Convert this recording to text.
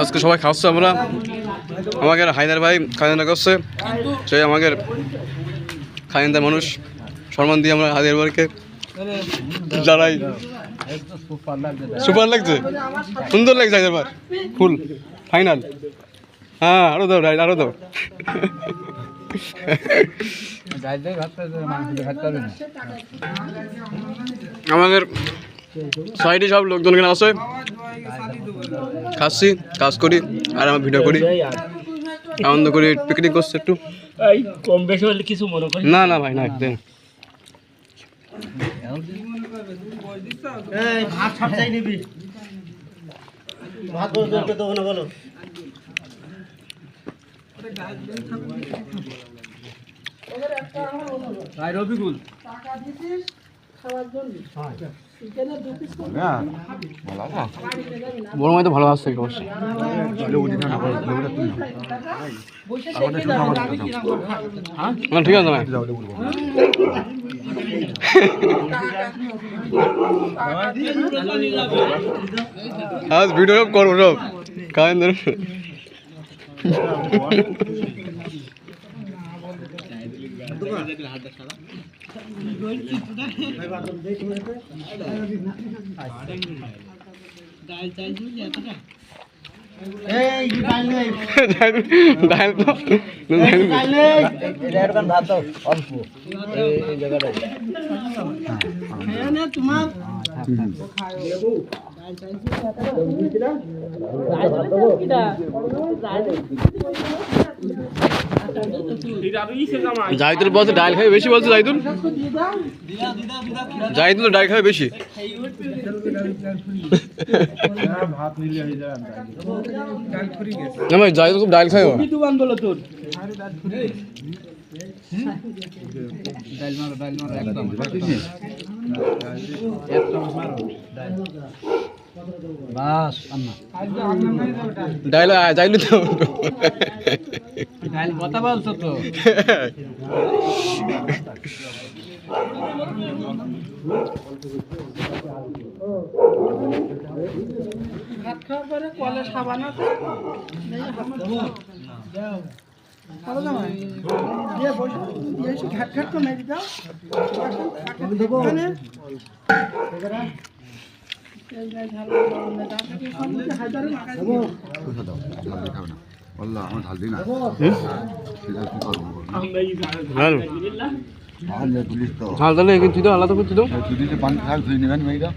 আজকে সবাই খাচ্ছে আমরা আমাকে হায়দার ভাই খাজনা করছে সেই আমাদের খাইন্দার মানুষ সম্মান দিয়ে আমরা হায়দার ভাইকে জানাই সুপার লাগছে সুন্দর লাগছে হায়দার ভাই ফুল ফাইনাল হ্যাঁ আরো দাও রাইট আরো দাও আমাদের সাইডে সব লোকজন এখানে আছে খাচ্ছি কাজ করি আর আমরা ভিডিও করি আনন্দ করি পিকনিক করছে একটু কম বেশি হলে কিছু মনে করি না না ভাই না দেন ভাত সব চাই নিবি ভাত বলতে দেবো না বলো রবিকুল বড় মাই তো ভালো আসছে অবশ্যই ঠিক আছে ভাই আজ ভিডিও করবো সব কারণ জাহিদুল বলছে ডাল খাবে বেশি বলছে জাহিদুল জাহিদুল ডাল খাবে বেশি না ভাই জাহিদুল খুব ডাল খায় ডাইল যাইলি তো কথা বলছো তো ভাত খাওয়ার পরে কলে সাবান আছে ঘাট ঘাট তো মেরে দাও ঝাল তাহলে তুই তো আলাদা করছি তো পানি খাল ধুয়ে নেবেন মেয়েরা